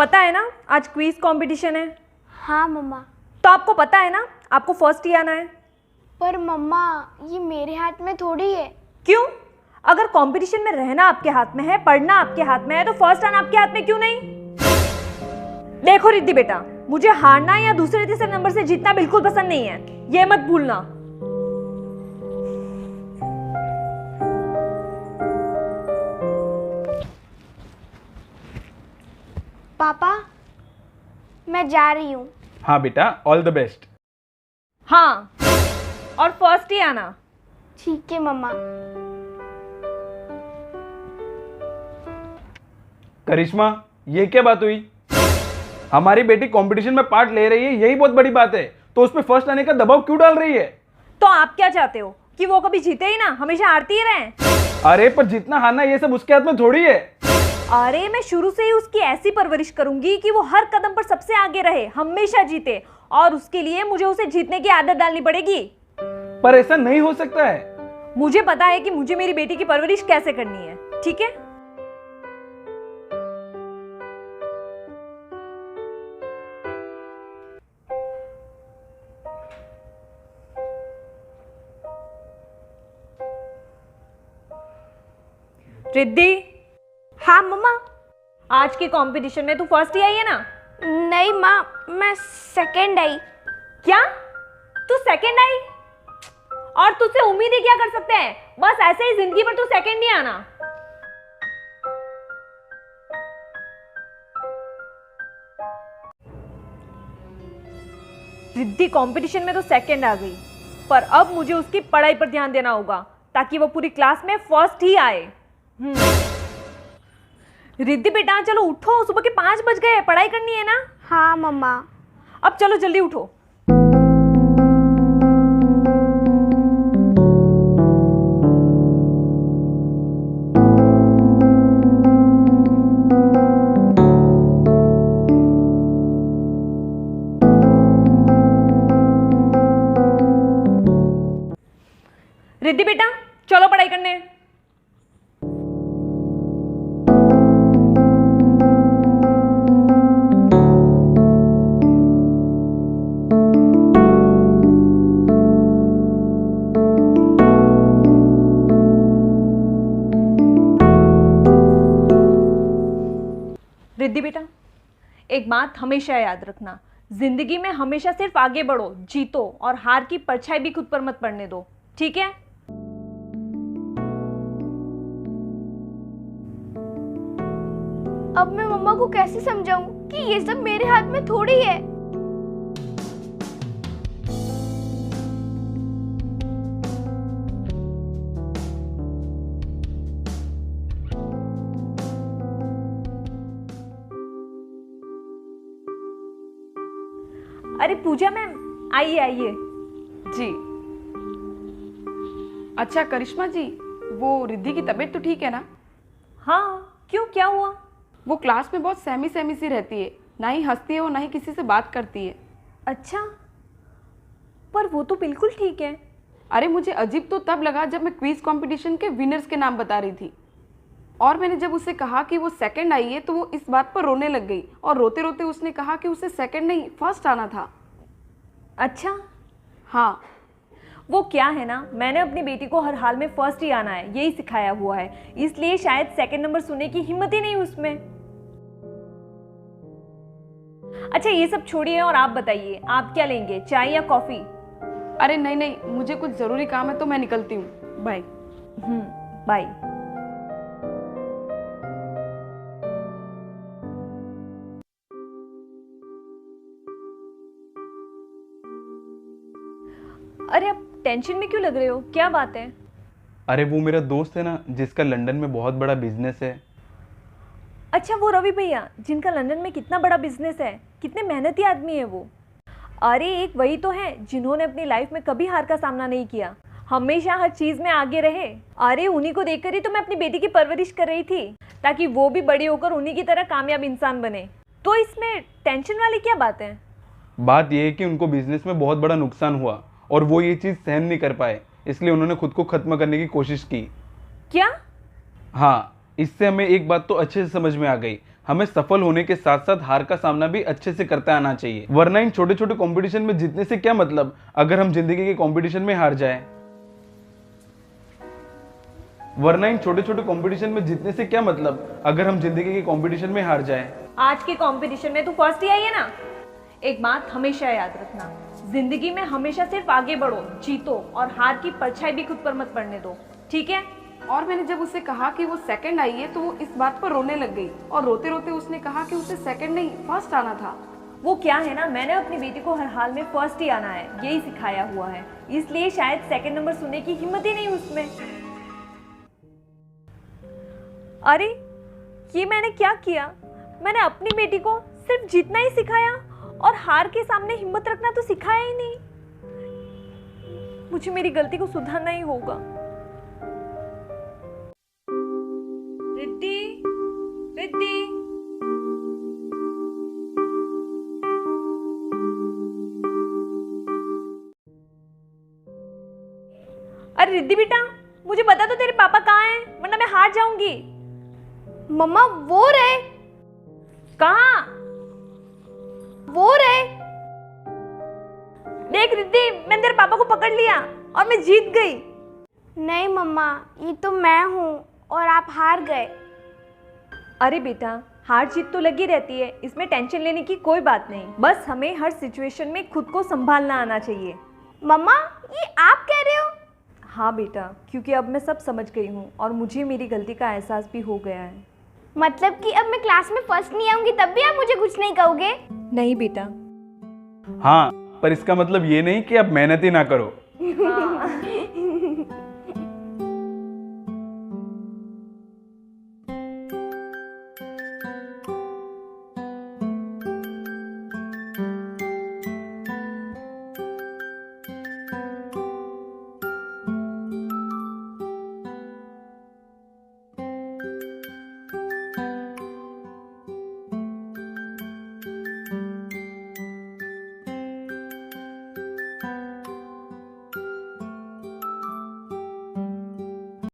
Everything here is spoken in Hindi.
पता है ना आज क्विज कंपटीशन है। हाँ मम्मा। तो आपको पता है ना आपको फर्स्ट ही आना है। पर मम्मा ये मेरे हाथ में थोड़ी है। क्यों? अगर कंपटीशन में रहना आपके हाथ में है, पढ़ना आपके हाथ में है, तो फर्स्ट आना आपके हाथ में क्यों नहीं? देखो रिद्धि बेटा, मुझे हारना या दूसरे तीसरे नंबर से जीतना बिल्कुल पसंद नहीं है, ये मत भूलना। पापा मैं जा रही हूँ। हाँ बेटा, ऑल द बेस्ट। हाँ, और फर्स्ट ही आना। ठीक है मम्मा। करिश्मा, ये क्या बात हुई? हमारी बेटी कंपटीशन में पार्ट ले रही है, यही बहुत बड़ी बात है, तो उसमें फर्स्ट आने का दबाव क्यों डाल रही है? तो आप क्या चाहते हो कि वो कभी जीते ही ना, हमेशा हारती ही रहे? अरे पर जीतना हारना ये सब उसके हाथ में थोड़ी है। अरे मैं शुरू से ही उसकी ऐसी परवरिश करूंगी कि वो हर कदम पर सबसे आगे रहे, हमेशा जीते, और उसके लिए मुझे उसे जीतने की आदत डालनी पड़ेगी। पर ऐसा नहीं हो सकता है। मुझे पता है कि मुझे मेरी बेटी की परवरिश कैसे करनी है, ठीक है? रिद्धि, हाँ मम्मा। आज की कंपटीशन में तू फर्स्ट ही आई है ना? नहीं माँ, मैं सेकंड आई। क्या? तू सेकंड आई? और तुझसे उम्मीद ही क्या कर सकते हैं? बस ऐसे ही जिंदगी भर तू सेकंड ही आना। रिद्धि कंपटीशन में तो सेकंड आ गई, पर अब मुझे उसकी पढ़ाई पर ध्यान देना होगा ताकि वो पूरी क्लास में फर्स्ट ही आए। रिद्धि बेटा चलो उठो, सुबह के 5 बज गए, पढ़ाई करनी है ना? हाँ मम्मा। अब चलो जल्दी उठो। रिद्धि बेटा चलो पढ़ाई करने। रिद्धि बेटा एक बात हमेशा याद रखना, जिंदगी में हमेशा सिर्फ आगे बढ़ो, जीतो, और हार की परछाई भी खुद पर मत पड़ने दो, ठीक है? अब मैं मम्मा को कैसे समझाऊं कि ये सब मेरे हाथ में थोड़ी है। अरे पूजा मैम, आइए आइए। जी। अच्छा करिश्मा जी, वो रिद्धि की तबीयत तो ठीक है ना? हाँ, क्यों, क्या हुआ? वो क्लास में बहुत सहमी सहमी सी रहती है, ना ही हंसती है वो, ना ही किसी से बात करती है। अच्छा, पर वो तो बिल्कुल ठीक है। अरे मुझे अजीब तो तब लगा जब मैं क्विज कंपटीशन के विनर्स के नाम बता रही थी, और मैंने जब उसे कहा कि वो सेकंड आई है तो वो इस बात पर रोने लग गई, और रोते रोते उसने कहा कि उसे सेकंड नहीं फर्स्ट आना था। अच्छा हाँ। वो क्या है ना, मैंने अपनी बेटी को हर हाल में फर्स्ट ही आना है यही सिखाया हुआ है, इसलिए शायद सेकंड नंबर सुनने की हिम्मत ही नहीं उसमें। अच्छा ये सब छोड़िए और आप बताइए आप क्या लेंगे, चाय या कॉफी? अरे नहीं नहीं, मुझे कुछ जरूरी काम है तो मैं निकलती हूँ, बाय। बाय। अरे आप टेंशन में क्यों लग रहे हो, क्या बात है? अरे वो मेरा दोस्त है ना जिसका लंदन में बहुत बड़ा बिजनेस है। अच्छा वो रवि भैया जिनका लंदन में कितना बड़ा बिजनेस है, कितने मेहनती आदमी है वो। अरे एक वही तो है जिन्होंने अपनी लाइफ में कभी हार का सामना नहीं किया, हमेशा हर चीज में आगे रहे। अरे उन्हीं को देखकर ही तो मैं अपनी बेटी की परवरिश कर रही थी ताकि वो भी बड़ी होकर उन्हीं की तरह कामयाब इंसान बने। तो इसमें टेंशन वाली क्या बात है? बात यह है कि उनको बिजनेस में बहुत बड़ा नुकसान हुआ और वो ये चीज़ सहन नहीं कर पाए, इसलिए उन्होंने खुद को खत्म करने की कोशिश की। क्या? हाँ, इससे हमें एक बात तो अच्छे से समझ में आ गई, हमें सफल होने के साथ साथ हार का सामना भी अच्छे से करते आना चाहिए, वरना इन छोटे छोटे कंपटीशन में जीतने से क्या मतलब अगर हम जिंदगी के कंपटीशन में हार जाए। वरना इन छोटे छोटे कंपटीशन में जीतने से क्या मतलब अगर हम जिंदगी के कंपटीशन में हार जाए। आज के कंपटीशन में तू फर्स्ट ही आई है ना। एक बात हमेशा याद रखना, जिंदगी में हमेशा सिर्फ आगे बढ़ो, जीतो और हार की परछाई भी खुद पर मत पड़ने दो, ठीक है। और मैंने जब उससे कहा कि वो सेकंड आई है तो वो इस बात पर रोने लग गई और रोते रोते उसने कहा कि उसे सेकंड नहीं फर्स्ट आना था। वो क्या है ना, मैंने अपनी बेटी को हर हाल में फर्स्ट ही आना है, यही सिखाया हुआ है, इसलिए शायद सेकंड नंबर सुनने की हिम्मत ही नहीं उसमें। अरे ये मैंने क्या किया, मैंने अपनी बेटी को सिर्फ जीतना ही सिखाया और हार के सामने हिम्मत रखना तो सिखाया ही नहीं। मुझे मेरी गलती को सुधारना ही होगा। रिद्धि, रिद्धि, अरे रिद्धि बेटा, मुझे बता दो तेरे पापा कहाँ हैं, वरना मैं हार जाऊंगी। मम्मा वो रहे, कहाँ? वो रहे। देख रिद्धि, मैंने तेरे पापा को पकड़ लिया और मैं जीत गई। नहीं मम्मा, ये तो मैं हूँ और आप हार गए। अरे बेटा, हार जीत तो लगी रहती है, इसमें टेंशन लेने की कोई बात नहीं, बस हमें हर सिचुएशन में खुद को संभालना आना चाहिए। मम्मा ये आप कह रहे हो? हाँ बेटा, क्योंकि अब मैं सब समझ गई हूँ और मुझे मेरी गलती का एहसास भी हो गया है। मतलब कि अब मैं क्लास में फर्स्ट नहीं आऊंगी तब भी आप मुझे कुछ नहीं कहोगे? नहीं बेटा। हाँ, पर इसका मतलब ये नहीं कि आप मेहनत ही ना करो।